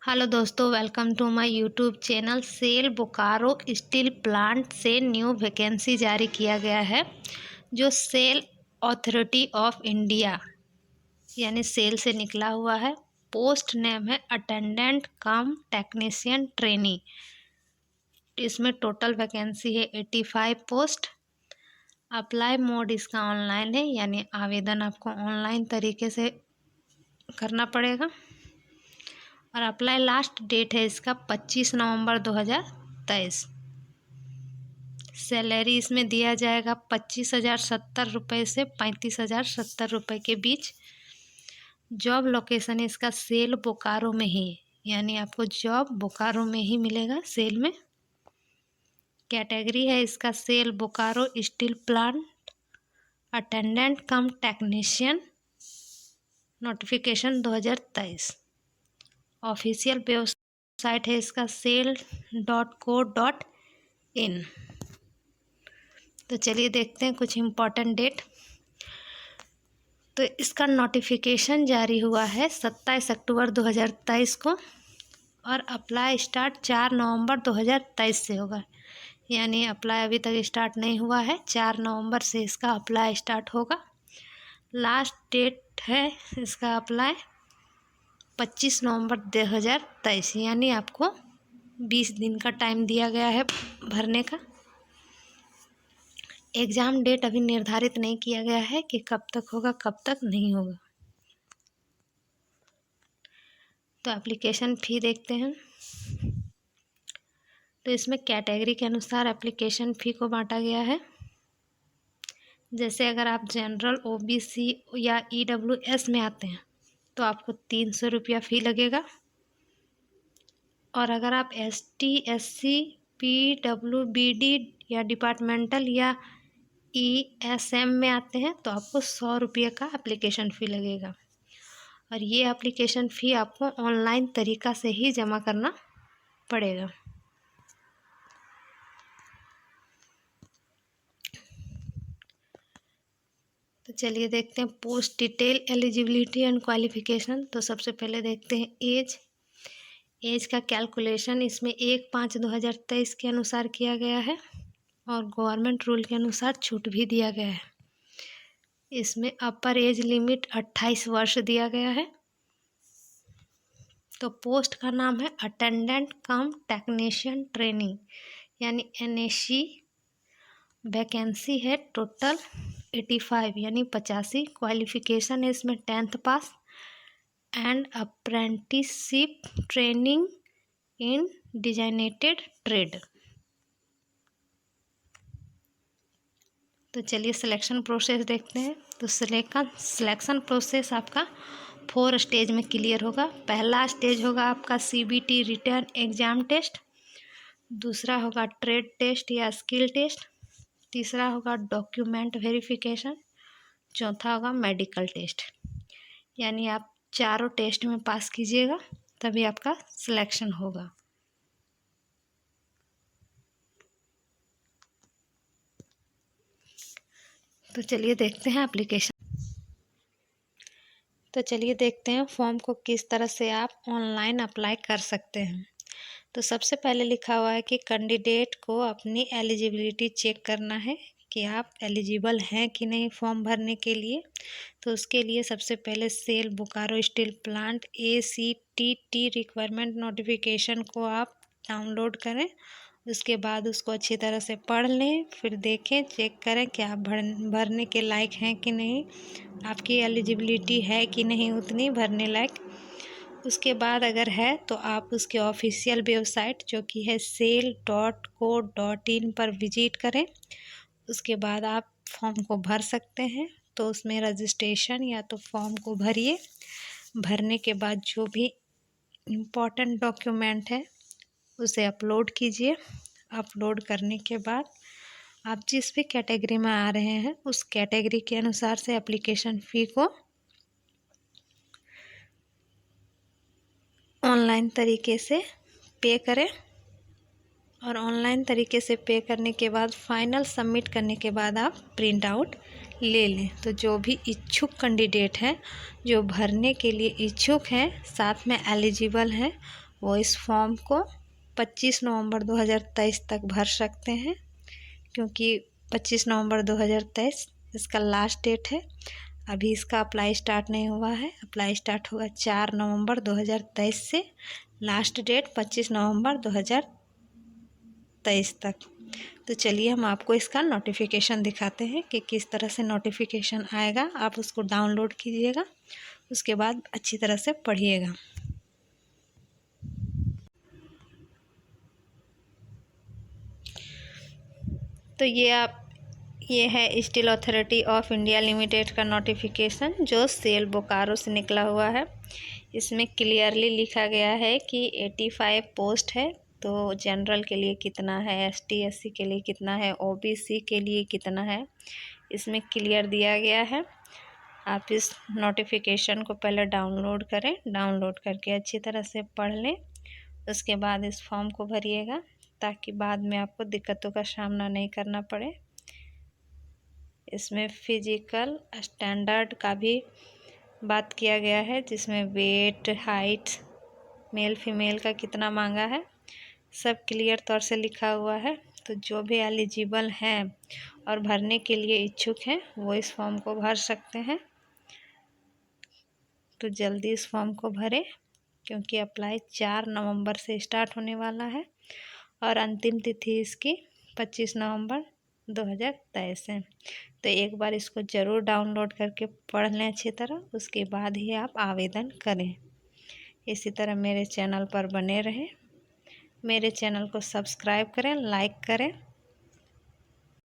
Hello दोस्तों, welcome to my YouTube channel. SAIL Bokaro steel plant से new vacancy जारी किया गया है, जो सेल अथॉरिटी ऑफ इंडिया यानी सेल से निकला हुआ है। पोस्ट नेम है अटेंडेंट कम टेक्नीशियन ट्रेनी। इसमें टोटल वैकेंसी है 85 पोस्ट। अप्लाई मोड इसका ऑनलाइन है, यानी आवेदन आपको ऑनलाइन तरीके से करना पड़ेगा। और अप्लाई लास्ट डेट है इसका 25 नवंबर 2023। सैलरी इसमें दिया जाएगा 25,070 से 35,070 के बीच। जॉब लोकेशन इसका सेल बोकारो में ही, यानी आपको जॉब बोकारो में ही मिलेगा सेल में। कैटेगरी है इसका SAIL Bokaro steel plant attendant cum technician. Notification 2023। Official website है इसका sale.co.in। तो चलिए देखते हैं कुछ इम्पोर्टेंट डेट। तो इसका नोटिफिकेशन जारी हुआ है 27 अक्टूबर 2023 को, और अप्लाई स्टार्ट 4 नवंबर 2023 से होगा। यानी अप्लाई अभी तक स्टार्ट नहीं हुआ है, 4 नवंबर से इसका अप्लाई स्टार्ट होगा। लास्ट डेट है इसका अप्लाई 25 नवंबर 2023, यानी आपको 20 दिन का टाइम दिया गया है भरने का। एग्ज़ाम डेट अभी निर्धारित नहीं किया गया है कि कब तक होगा कब तक नहीं होगा। तो एप्लीकेशन फ़ी देखते हैं। तो इसमें कैटेगरी के अनुसार एप्लीकेशन फ़ी को बांटा गया है। जैसे अगर आप जनरल, ओबीसी या ईडब्ल्यूएस में आते हैं तो आपको 300 रुपया फ़ी लगेगा। और अगर आप एसटी, एससी, पीडब्ल्यूबीडी या डिपार्टमेंटल या ईएसएम में आते हैं तो आपको 100 रुपये का एप्लीकेशन फ़ी लगेगा। और ये एप्लीकेशन फ़ी आपको ऑनलाइन तरीका से ही जमा करना पड़ेगा। तो चलिए देखते हैं post detail, eligibility and qualification. तो सबसे पहले देखते हैं एज का कैलकुलेशन इसमें 1/5/2023 के अनुसार किया गया है, और गवर्नमेंट रूल के अनुसार छूट भी दिया गया है। इसमें अपर एज लिमिट 28 वर्ष दिया गया है। तो पोस्ट का नाम है अटेंडेंट कम टेक्नीशियन ट्रेनिंग, यानी एनएसी। वैकेंसी है टोटल 85, यानी 85। क्वालिफिकेशन है इसमें 10th pass and apprenticeship training in designated trade. तो चलिए सिलेक्शन प्रोसेस देखते हैं। तो सिलेक्शन प्रोसेस आपका 4 स्टेज में क्लियर होगा। पहला स्टेज होगा आपका सीबीटी रिटर्न एग्जाम टेस्ट, दूसरा होगा ट्रेड टेस्ट या स्किल टेस्ट, तीसरा होगा डॉक्यूमेंट वेरिफिकेशन, चौथा होगा मेडिकल टेस्ट। यानी आप चारों टेस्ट में पास कीजिएगा तभी आपका सिलेक्शन होगा। तो चलिए देखते हैं एप्लीकेशन। तो चलिए देखते हैं फॉर्म को किस तरह से आप ऑनलाइन अप्लाई कर सकते हैं। तो सबसे पहले लिखा हुआ है कि कैंडिडेट को अपनी एलिजिबिलिटी चेक करना है कि आप एलिजिबल हैं कि नहीं फॉर्म भरने के लिए। तो उसके लिए सबसे पहले SAIL Bokaro steel plant ACTT requirement notification को आप डाउनलोड करें। उसके बाद उसको अच्छी तरह से पढ़ लें, फिर देखें, चेक करें कि आप भरने के लायक हैं कि नहीं, आपकी एलिजिबिलिटी है कि नहीं उतनी भरने लायक। उसके बाद अगर है तो आप उसके ऑफिशियल वेबसाइट जो कि है sale.co.in पर विजिट करें। उसके बाद आप फॉर्म को भर सकते हैं। तो उसमें रजिस्ट्रेशन या तो फॉर्म को भरिए। भरने के बाद जो भी इम्पोर्टेंट डॉक्यूमेंट है उसे अपलोड कीजिए। अपलोड करने के बाद आप जिस भी कैटेगरी में आ रहे हैं उस कैटेगरी के अनुसार से एप्लीकेशन फ़ी को ऑनलाइन तरीके से पे करें। और ऑनलाइन तरीके से पे करने के बाद फाइनल सबमिट करने के बाद आप प्रिंट आउट ले लें। तो जो भी इच्छुक कैंडिडेट हैं, जो भरने के लिए इच्छुक हैं, साथ में एलिजिबल हैं, वो इस फॉर्म को 25 नवंबर 2023 तक भर सकते हैं, क्योंकि 25 नवंबर 2023 इसका लास्ट डेट है। अभी इसका अप्लाई स्टार्ट नहीं हुआ है, अप्लाई स्टार्ट होगा 4 नवंबर 2023 से, लास्ट डेट 25 नवंबर 2023 तक। तो चलिए हम आपको इसका नोटिफिकेशन दिखाते हैं कि किस तरह से नोटिफिकेशन आएगा। आप उसको डाउनलोड कीजिएगा, उसके बाद अच्छी तरह से पढ़िएगा। तो ये है steel authority of India limited का नोटिफिकेशन, जो सेल बोकारो से निकला हुआ है। इसमें क्लियरली लिखा गया है कि 85 पोस्ट है। तो जनरल के लिए कितना है, ST SC के लिए कितना है, OBC के लिए कितना है, इसमें क्लियर दिया गया है। आप इस नोटिफिकेशन को पहले डाउनलोड करें, डाउनलोड करके अच्छी तरह से पढ़ लें। उसके बाद इस फॉर्म को भरिएगा, ताकि बाद में आपको दिक्कतों का सामना नहीं करना पड़े। इसमें फिजिकल स्टैंडर्ड का भी बात किया गया है, जिसमें वेट, हाइट, मेल फीमेल का कितना मांगा है, सब क्लियर तौर से लिखा हुआ है। तो जो भी एलिजिबल हैं और भरने के लिए इच्छुक हैं, वो इस फॉर्म को भर सकते हैं। तो जल्दी इस फॉर्म को भरें, क्योंकि अप्लाई 4 नवंबर से स्टार्ट होने वाला है और अंतिम तिथि इसकी 25 नवंबर 2023 है। तो एक बार इसको ज़रूर डाउनलोड करके पढ़ लें अच्छी तरह, उसके बाद ही आप आवेदन करें। इसी तरह मेरे चैनल पर बने रहें, मेरे चैनल को सब्सक्राइब करें, लाइक करें